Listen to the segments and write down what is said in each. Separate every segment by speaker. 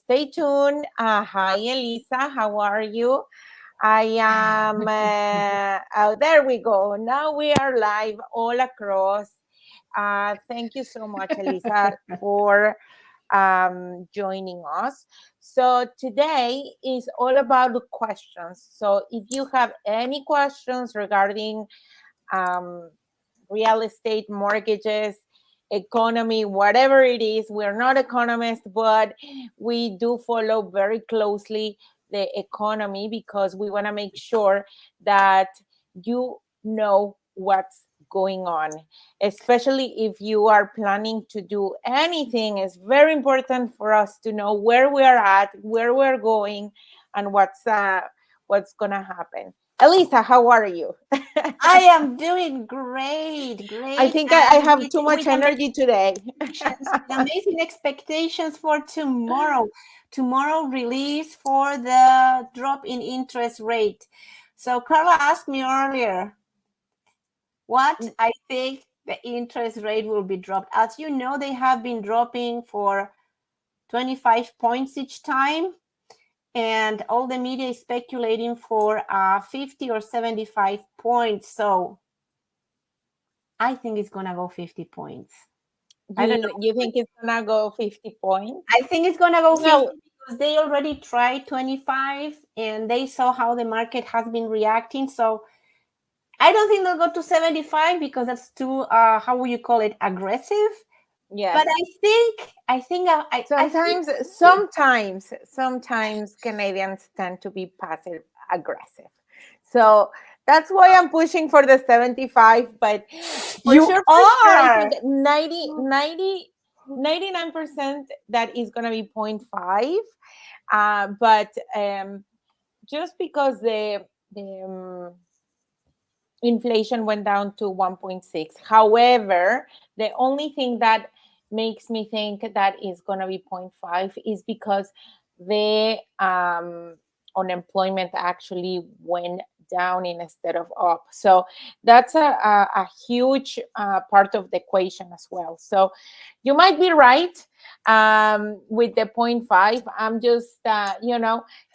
Speaker 1: stay tuned. Hi, Elisa. How are you? I am. Oh, there we go. Now we are live all across. Thank you so much, Elisa, for joining us. So today is all about the questions. So if you have any questions regarding um, real estate, mortgages, economy, whatever it is. We're not economists, but we do follow very closely the economy because we want to make sure that you know what's going on, especially if you are planning to do anything. It's very important for us to know where we are at, where we're going, and what's gonna happen. Elisa, how are you?
Speaker 2: I am doing great,
Speaker 1: I
Speaker 2: great,
Speaker 1: think I
Speaker 2: and
Speaker 1: have too much energy today.
Speaker 2: amazing expectations for tomorrow. Tomorrow release for the drop in interest rate. So Carla asked me earlier what I think the interest rate will be dropped. As you know, they have been dropping for 25 points each time. And all the media is speculating for 50 or 75 points. So I think it's going to go 50 points. I don't know.
Speaker 1: You think it's gonna go 50 points?
Speaker 2: I think it's going to go 50
Speaker 1: Well,
Speaker 2: because they already tried 25 and they saw how the market has been reacting. So I don't think they'll go to 75 because that's too, how would you call it, aggressive.
Speaker 1: yes.
Speaker 2: But I think
Speaker 1: Sometimes Canadians tend to be passive aggressive. So that's why I'm pushing for the 75, but
Speaker 2: you
Speaker 1: for sure, I
Speaker 2: are.
Speaker 1: think 99% that is going to be 0.5. But just because the inflation went down to 1.6. However, the only thing that makes me think that is going to be 0.5 is because the unemployment actually went down instead of up. So that's a huge part of the equation as well. So you might be right with the 0.5. I'm just,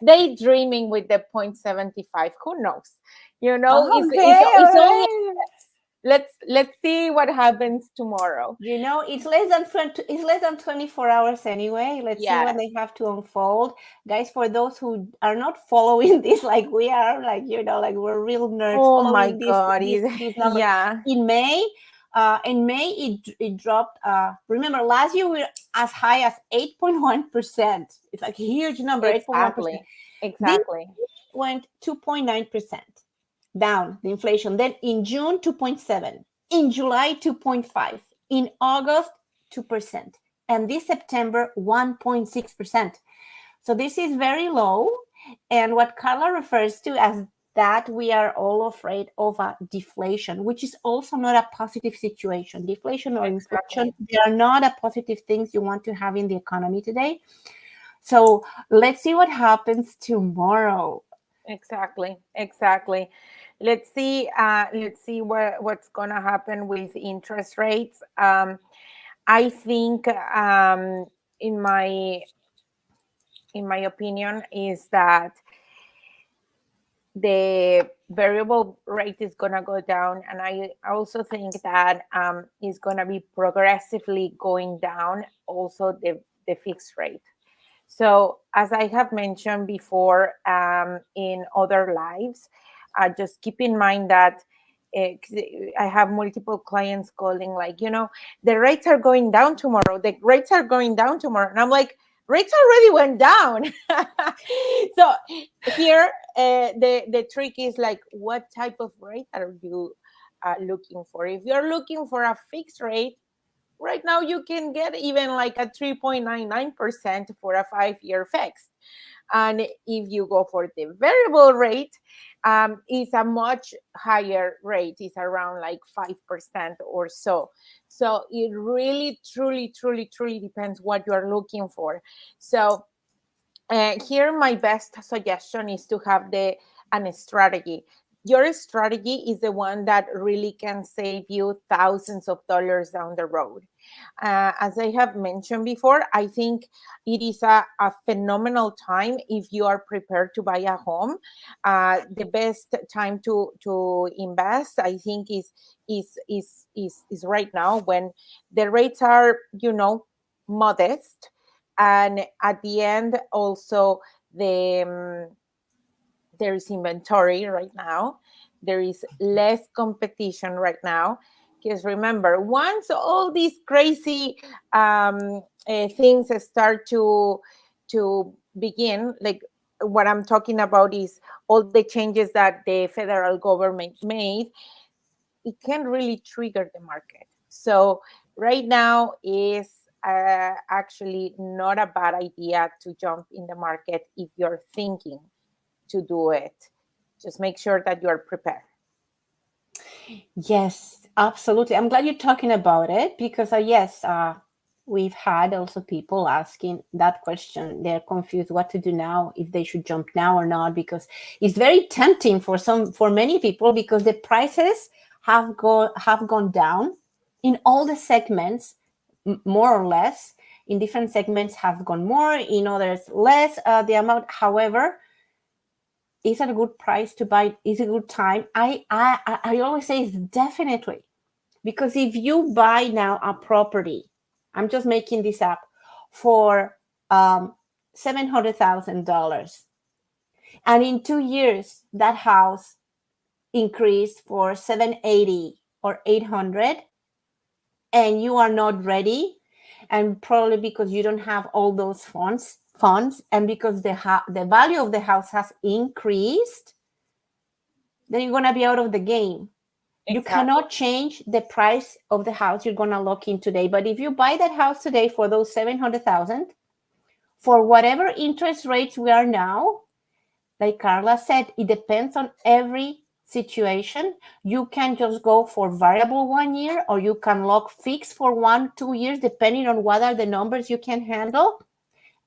Speaker 1: daydreaming with the 0.75. Who knows?
Speaker 2: Okay,
Speaker 1: It's
Speaker 2: all
Speaker 1: only
Speaker 2: right.
Speaker 1: let's see what happens tomorrow.
Speaker 2: It's less than 20, it's less than 24 hours anyway. Let's see what
Speaker 1: Yes.
Speaker 2: they have to unfold. Guys, for those who are not following this like we are, like we're real nerds
Speaker 1: Oh my
Speaker 2: following this
Speaker 1: God.
Speaker 2: this this number.
Speaker 1: Yeah.
Speaker 2: In May, it dropped. Remember last year we were as high as 8.1%. It's like a huge number, 8.1%.
Speaker 1: Exactly.
Speaker 2: This
Speaker 1: Exactly.
Speaker 2: went 2.9% down, the inflation. Then in June, 2.7. In July, 2.5. In August, 2%. And this September, 1.6%. So this is very low. And what Carla refers to as that we are all afraid of a deflation, which is also not a positive situation. Deflation or inflation,
Speaker 1: Exactly.
Speaker 2: they are not a positive things you want to have in the economy today. So let's see what happens tomorrow.
Speaker 1: Exactly. Exactly. Let's see what's gonna happen with interest rates. I think in my opinion is that the variable rate is going to go down, and I also think that is going to be progressively going down also the fixed rate. So as I have mentioned before in other lives, just keep in mind that I have multiple clients calling like, the rates are going down tomorrow, the rates are going down tomorrow, and I'm like, rates already went down. So here the trick is like, what type of rate are you looking for? If you're looking for a fixed rate, right now you can get even like a 3.99% for a 5-year fixed. And if you go for the variable rate, it's a much higher rate. It's around like 5% or so. So it really, truly, truly, truly depends what you are looking for. So here my best suggestion is to have an strategy. your strategy is the one that really can save you thousands of dollars down the road. As I have mentioned before, I think it is a phenomenal time if you are prepared to buy a home. The best time to invest, I think, is right now when the rates are, modest, and at the end also the there is inventory right now. There is less competition right now. Because remember, once all these crazy things start to begin, like what I'm talking about is all the changes that the federal government made, it can really trigger the market. So right now is actually not a bad idea to jump in the market if you're thinking to do it. Just make sure that you are prepared.
Speaker 2: Yes, absolutely. I'm glad you're talking about it because, yes, we've had also people asking that question. They're confused what to do now, if they should jump now or not, because it's very tempting for many people because the prices have gone down in all the segments, more or less. In different segments have gone more, in others less. The amount, however, is it a good price to buy? Is it a good time? I always say it's definitely, because if you buy now a property, I'm just making this up, for $700,000, and in 2 years that house increased for 780 or 800, and you are not ready, and probably because you don't have all those funds, and because the value of the house has increased, then you're going to be out of the game.
Speaker 1: Exactly.
Speaker 2: You cannot change the price of the house you're going to lock in today. But if you buy that house today for those 700,000, for whatever interest rates we are now, like Carla said, it depends on every situation. You can just go for variable 1 year, or you can lock fixed for 1-2 years, depending on what are the numbers you can handle.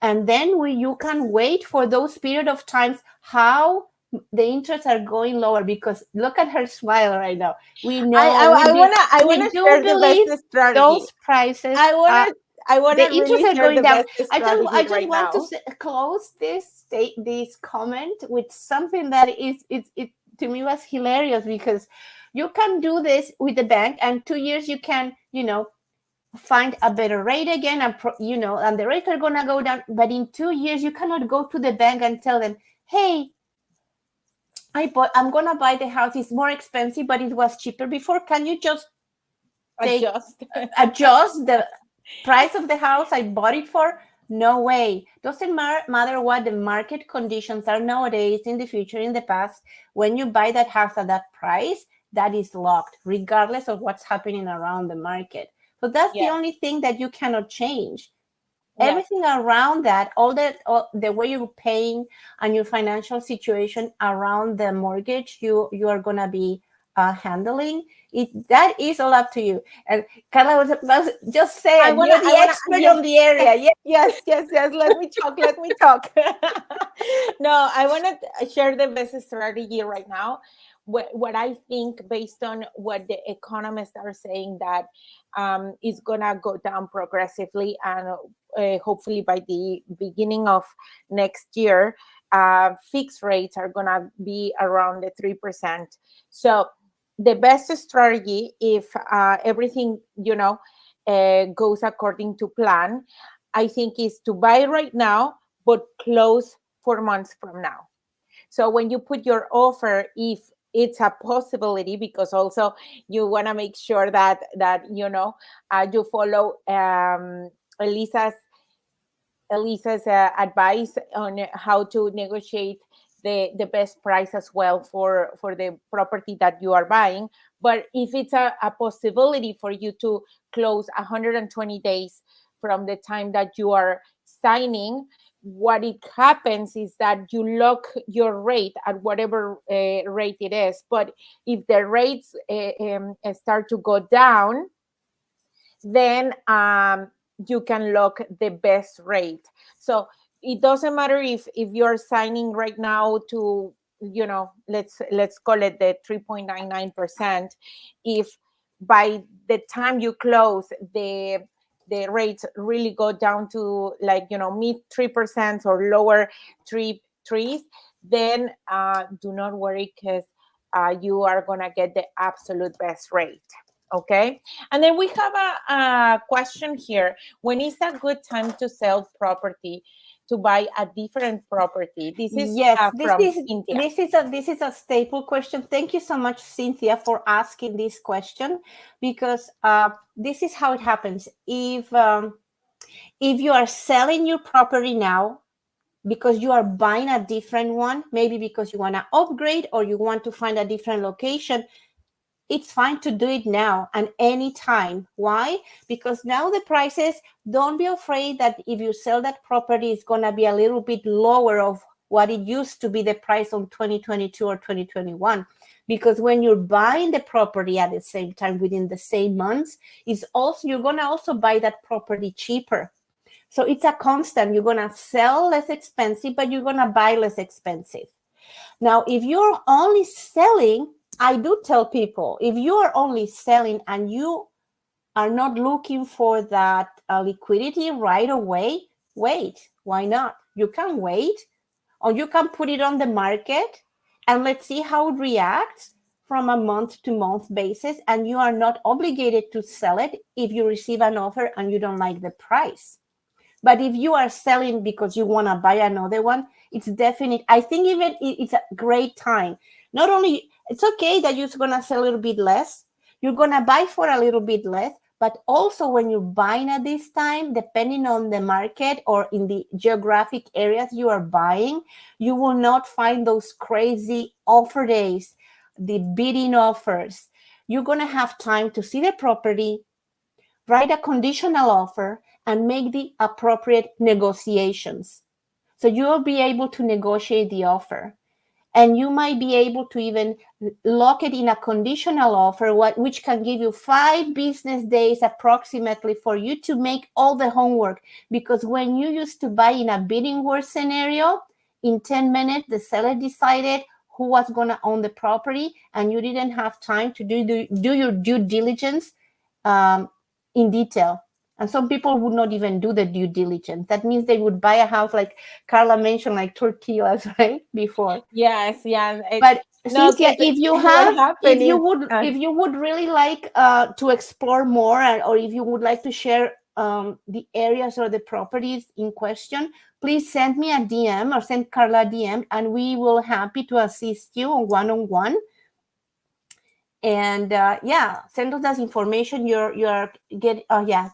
Speaker 2: And then you can wait for those period of times how the interests are going lower, because look at her smile right now. We know
Speaker 1: I wanna share the best strategy.
Speaker 2: Those prices.
Speaker 1: I wanna
Speaker 2: the interests
Speaker 1: really
Speaker 2: are
Speaker 1: share
Speaker 2: going
Speaker 1: the
Speaker 2: down.
Speaker 1: best
Speaker 2: I
Speaker 1: strategy
Speaker 2: just
Speaker 1: right
Speaker 2: want
Speaker 1: now.
Speaker 2: to close this comment with something that it to me was hilarious, because you can do this with the bank, and 2 years you can find a better rate again, and and the rates are gonna go down. But in 2 years, you cannot go to the bank and tell them, "Hey, I'm gonna buy the house. It's more expensive, but it was cheaper before. Can you just adjust the price of the house I bought it for?" No way. Doesn't matter what the market conditions are nowadays, in the future, in the past. When you buy that house at that price, that is locked, regardless of what's happening around the market. So that's the only thing that you cannot change. Everything around that, all the way you're paying and your financial situation around the mortgage you are gonna be handling it, that is all up to you. And Carla was just saying, you're the expert on the area.
Speaker 1: Yes. Let me talk. No, I want to share the best strategy right now. What I think, based on what the economists are saying, that is gonna go down progressively, and hopefully by the beginning of next year, fixed rates are gonna be around the 3%. So the best strategy, if everything goes according to plan, I think, is to buy right now but close 4 months from now. So when you put your offer, if it's a possibility, because also you want to make sure that you follow Elisa's advice on how to negotiate the best price as well for the property that you are buying. But if it's a possibility for you to close 120 days from the time that you are signing, what it happens is that you lock your rate at whatever rate it is. But if the rates start to go down, then you can lock the best rate. So it doesn't matter if you're signing right now to let's call it the 3.99%. If by the time you close, the rates really go down to like mid 3% or lower threes, then do not worry, because you are gonna get the absolute best rate. Okay. And then we have a question here. When is a good time to sell property, to buy a different property? This is
Speaker 2: Yes,
Speaker 1: from Cynthia.
Speaker 2: this is a staple question. Thank you so much, Cynthia, for asking this question, because this is how it happens. If you are selling your property now because you are buying a different one, maybe because you want to upgrade or you want to find a different location, it's fine to do it now and anytime. Why? Because now the prices, don't be afraid that if you sell that property, it's going to be a little bit lower of what it used to be the price on 2022 or 2021. Because when you're buying the property at the same time within the same months, you're going to also buy that property cheaper. So it's a constant. You're going to sell less expensive, but you're going to buy less expensive. Now, if you're only selling, I do tell people, if you are only selling and you are not looking for that liquidity right away, wait. Why not? You can wait, or you can put it on the market and let's see how it reacts from a month-to-month basis. And you are not obligated to sell it if you receive an offer and you don't like the price. But if you are selling because you want to buy another one, it's definite. I think even it's a great time. Not only, it's okay that you're going to sell a little bit less, you're going to buy for a little bit less, but also when you're buying at this time, depending on the market or in the geographic areas you are buying, you will not find those crazy offer days, the bidding offers. You're going to have time to see the property, write a conditional offer, and make the appropriate negotiations. So you will be able to negotiate the offer. And you might be able to even lock it in a conditional offer, which can give you 5 business days approximately for you to make all the homework. Because when you used to buy in a bidding war scenario, in 10 minutes, the seller decided who was going to own the property, and you didn't have time to do your due diligence in detail. And some people would not even do the due diligence. That means they would buy a house, like Carla mentioned, like tortillas, right? Before.
Speaker 1: Yes, yeah.
Speaker 2: But Cynthia, if you would really like to explore more, or if you would like to share the areas or the properties in question, please send me a DM or send Carla a DM, and we will happy to assist you on one-on-one. And send us that information. You're via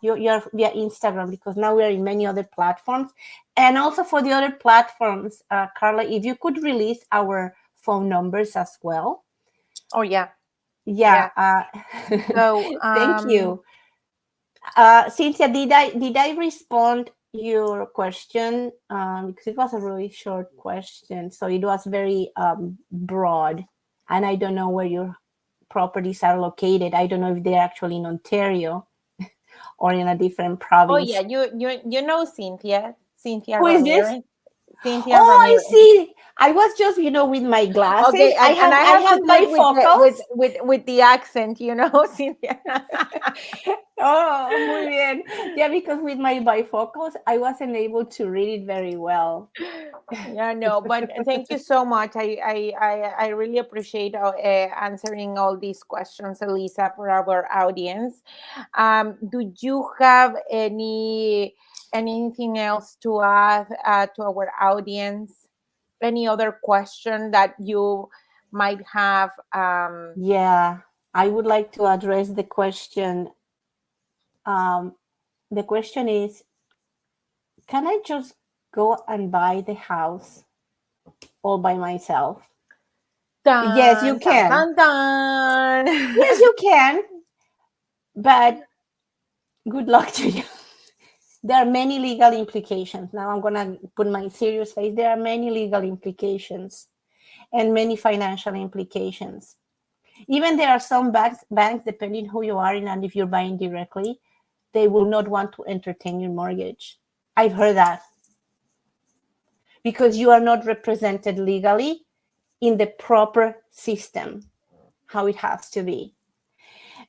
Speaker 2: Instagram, because now we are in many other platforms. And also for the other platforms, Carla, if you could release our phone numbers as well.
Speaker 1: Oh yeah.
Speaker 2: So thank you. Cynthia, did I respond your question? Because it was a really short question, so it was very broad, and I don't know where your properties are located. I don't know if they're actually in Ontario or in a different province.
Speaker 1: Oh yeah, you know Cynthia.
Speaker 2: Who is this?
Speaker 1: Cynthia
Speaker 2: Ramirez. I see. I was just, with my glasses.
Speaker 1: Okay,
Speaker 2: I have bifocals
Speaker 1: with the accent, Cynthia.
Speaker 2: Oh, muy bien. Yeah, because with my bifocals, I wasn't able to read it very well.
Speaker 1: Yeah, no, but thank you so much. I really appreciate answering all these questions, Elisa, for our audience. Do you have anything else to add to our audience? Any other question that you might have?
Speaker 2: Yeah, I would like to address the question. The question is, can I just go and buy the house all by myself?
Speaker 1: Dun,
Speaker 2: yes, you can.
Speaker 1: Dun, dun, dun.
Speaker 2: Yes, you can. But good luck to you. There are many legal implications. Now I'm going to put my serious face. There are many legal implications and many financial implications. Even there are some banks, depending who you are and if you're buying directly, they will not want to entertain your mortgage. I've heard that. Because you are not represented legally, in the proper system, how it has to be.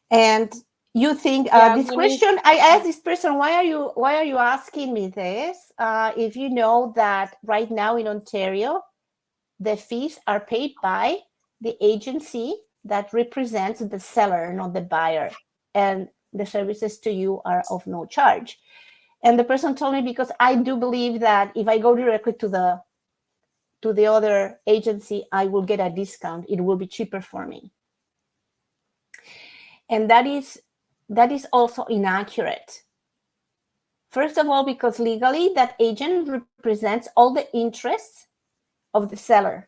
Speaker 2: And you think this question, I asked this person, why are you asking me this? If you know that right now in Ontario, the fees are paid by the agency that represents the seller, not the buyer, and the services to you are of no charge. And the person told me, because I do believe that if I go directly to the other agency, I will get a discount. It will be cheaper for me. And that is also inaccurate. First of all, because legally that agent represents all the interests of the seller.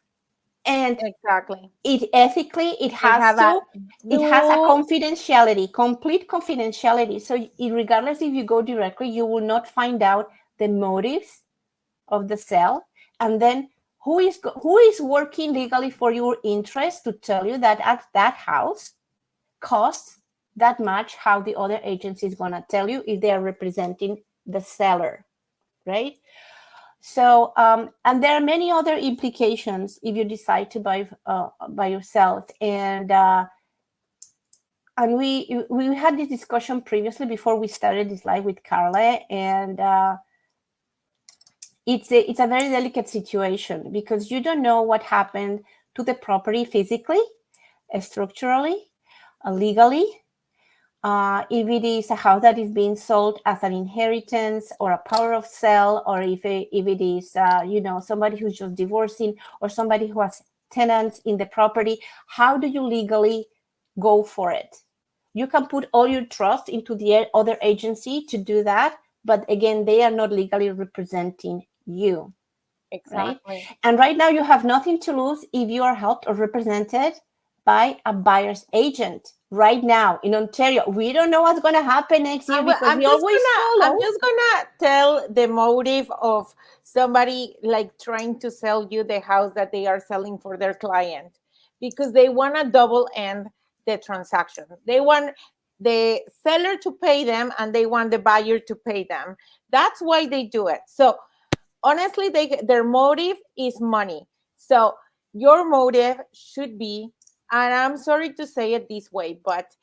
Speaker 2: And
Speaker 1: exactly,
Speaker 2: it ethically, it has a confidentiality, complete confidentiality. So regardless if you go directly, you will not find out the motives of the sale. And then who is working legally for your interest to tell you that that house costs that much, how the other agency is going to tell you if they are representing the seller, right? So, and there are many other implications if you decide to buy by yourself. And we had this discussion previously before we started this live with Carla, and it's a very delicate situation because you don't know what happened to the property physically, structurally, legally. If it is a house that is being sold as an inheritance or a power of sale, or if it is somebody who's just divorcing or somebody who has tenants in the property, how do you legally go for it? You can put all your trust into the other agency to do that, but again, they are not legally representing you.
Speaker 1: Exactly.
Speaker 2: Right? And right now you have nothing to lose if you are helped or represented by a buyer's agent. Right now in Ontario, we don't know what's going to happen next year because I'm
Speaker 1: just gonna tell the motive of somebody like trying to sell you the house that they are selling for their client, because they want to double end the transaction. They want the seller to pay them and they want the buyer to pay them. That's why they do it. So honestly, their motive is money. So your motive should be, and I'm sorry to say it this way, but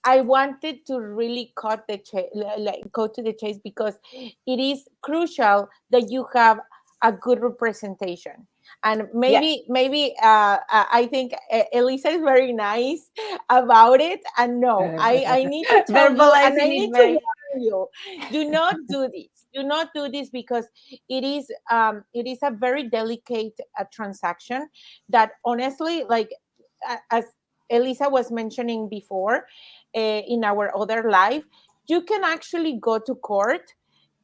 Speaker 1: I wanted to really go to the chase, because it is crucial that you have a good representation. And maybe I think Elisa is very nice about it. And no, I need to tell you, and I need to warn you, do not do this. Do not do this, because it is a very delicate transaction that honestly, like as Elisa was mentioning before, in our other live, you can actually go to court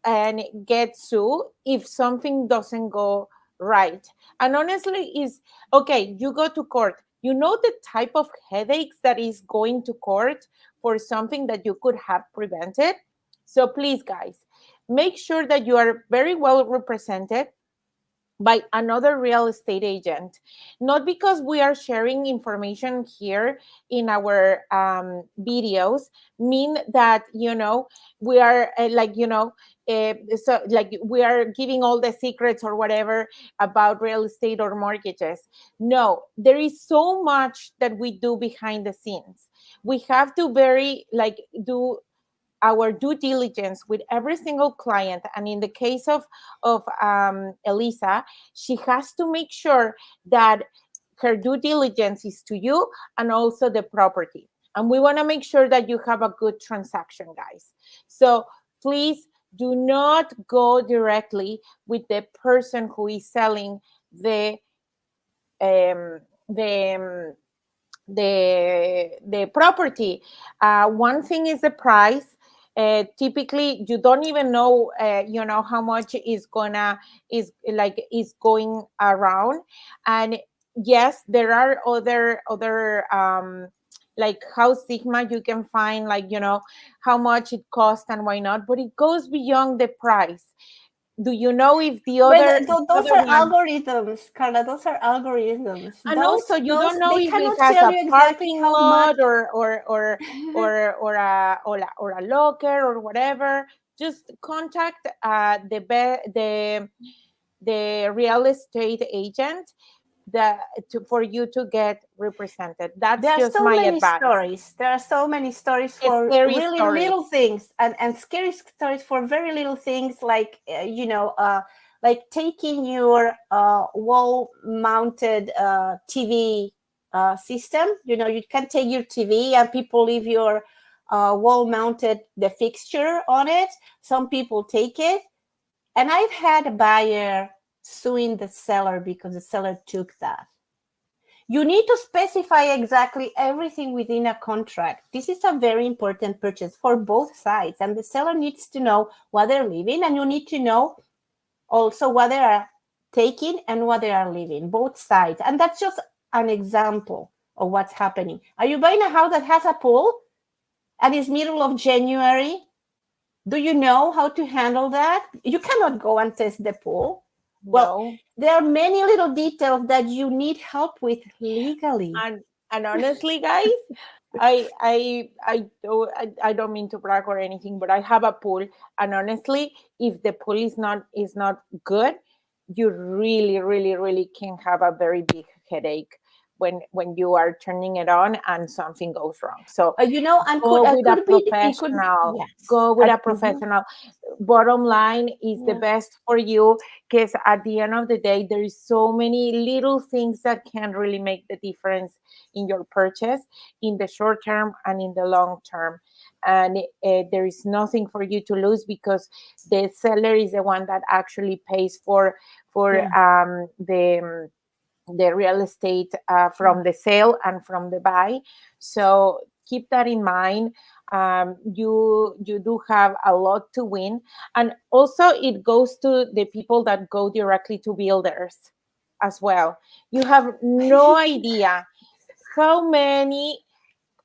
Speaker 1: and get sued if something doesn't go right. And honestly, is okay, you go to court, you know the type of headaches that is going to court for something that you could have prevented. So please, guys, make sure that you are very well represented by another real estate agent, not because we are sharing information here in our videos mean that we are so like we are giving all the secrets or whatever about real estate or mortgages. No, there is so much that we do behind the scenes. We have to do our due diligence with every single client. And in the case of Elisa, she has to make sure that her due diligence is to you and also the property. And we want to make sure that you have a good transaction, guys. So please do not go directly with the person who is selling the property. One thing is the price. Typically, you don't even know, how much is going around. And yes, there are other like House Sigma. You can find how much it costs and why not, but it goes beyond the price. Do you know if the other?
Speaker 2: Those are algorithms, Carla. Those are algorithms.
Speaker 1: And also, you don't know if it has a parking lot or a locker or whatever. Just contact the real estate agent. for you to get represented. That's
Speaker 2: There are
Speaker 1: just
Speaker 2: so
Speaker 1: my
Speaker 2: many
Speaker 1: advice.
Speaker 2: stories. There are so many stories for
Speaker 1: Scary
Speaker 2: really
Speaker 1: stories.
Speaker 2: little things, and scary stories for very little things, like like taking your wall-mounted TV system. You can take your TV, and people leave your wall-mounted the fixture on it. Some people take it, and I've had a buyer suing the seller because the seller took that. You need to specify exactly everything within a contract. This is a very important purchase for both sides, and the seller needs to know what they're leaving, and you need to know also what they are taking and what they are leaving, both sides. And that's just an example of what's happening. Are you buying a house that has a pool and it's middle of January? Do you know how to handle that? You cannot go and test the pool. Well, there are many little details that you need help with legally.
Speaker 1: And honestly, guys, I don't mean to brag or anything, but I have a pool, and honestly, if the pool is not good, you really, really, really can have a very big headache when you are turning it on and something goes wrong. So
Speaker 2: and
Speaker 1: go with a
Speaker 2: could be
Speaker 1: professional.
Speaker 2: yes.
Speaker 1: Go with a professional. Bottom line is the best for you, because at the end of the day, there is so many little things that can really make the difference in your purchase in the short term and in the long term. And there is nothing for you to lose, because the seller is the one that actually pays for the real estate from the sale and from the buy. So keep that in mind. You do have a lot to win, and also it goes to the people that go directly to builders as well. You have no idea how many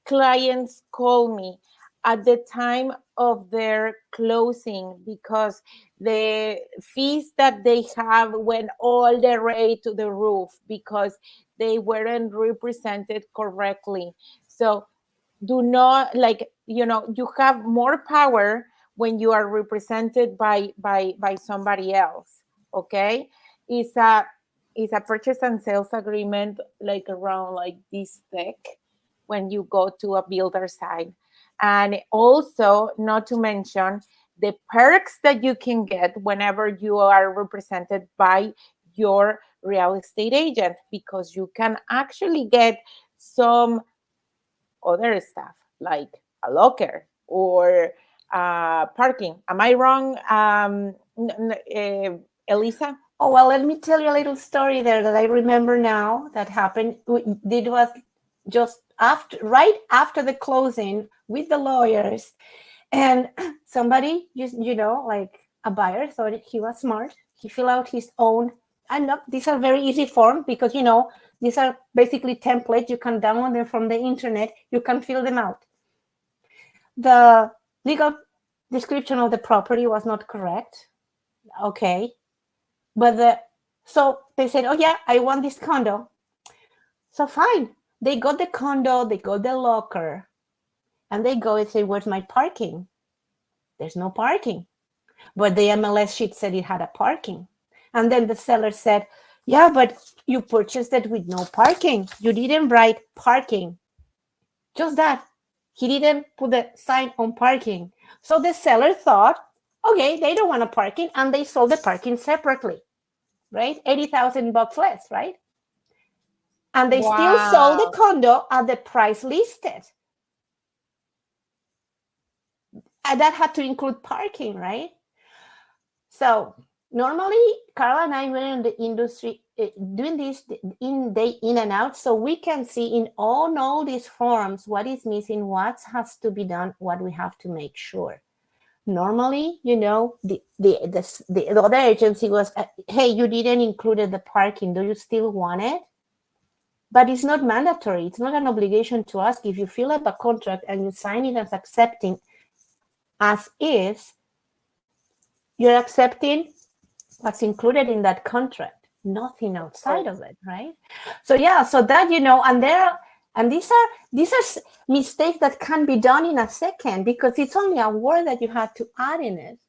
Speaker 1: clients call me at the time of their closing, because the fees that they have went all the way to the roof because they weren't represented correctly. So do not, you have more power when you are represented by somebody else. Okay, it's a purchase and sales agreement, like around like this thick, when you go to a builder side. And also, not to mention the perks that you can get whenever you are represented by your real estate agent, because you can actually get some other stuff like a locker or parking. Am I wrong, Elisa?
Speaker 2: Oh, well, let me tell you a little story there that I remember now that happened. It was just right after the closing with the lawyers, and somebody, like a buyer, thought he was smart. He filled out his own. And look, these are very easy forms, because these are basically templates. You can download them from the internet. You can fill them out. The legal description of the property was not correct. Okay. But so they said, oh yeah, I want this condo. So fine. They got the condo, they got the locker, and they go and say, where's my parking? There's no parking. But the MLS sheet said it had a parking. And then the seller said, yeah, but you purchased it with no parking. You didn't write parking. Just that. He didn't put the sign on parking. So the seller thought, okay, they don't want a parking, and they sold the parking separately. Right? $80,000 less, right? And they still sold the condo at the price listed. And that had to include parking, right? So normally, Carla and I were in the industry doing this day in and out, so we can see in all these forms what is missing, what has to be done, what we have to make sure. Normally, the other agency was, hey, you didn't include the parking. Do you still want it? But it's not mandatory. It's not an obligation to ask. If you fill up a contract and you sign it as accepting as is, you're accepting what's included in that contract, nothing outside of it, right? So yeah, so that, and these are mistakes that can be done in a second, because it's only a word that you have to add in it,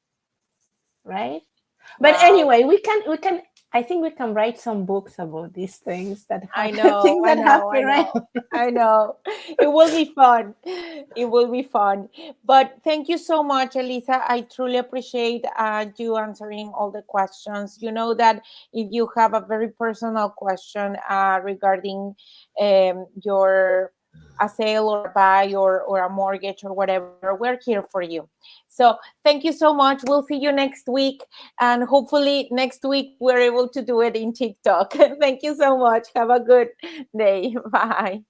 Speaker 2: right? But anyway, we can I think we can write some books about these things that
Speaker 1: I
Speaker 2: happen,
Speaker 1: know,
Speaker 2: things
Speaker 1: I
Speaker 2: that
Speaker 1: know, I
Speaker 2: happen.
Speaker 1: know, I know. It will be fun. It will be fun. But thank you so much, Elisa. I truly appreciate you answering all the questions. You know that if you have a very personal question regarding your a sale or a buy or a mortgage or whatever, we're here for you. So thank you so much. We'll see you next week. And hopefully next week we're able to do it in TikTok. Thank you so much. Have a good day. Bye.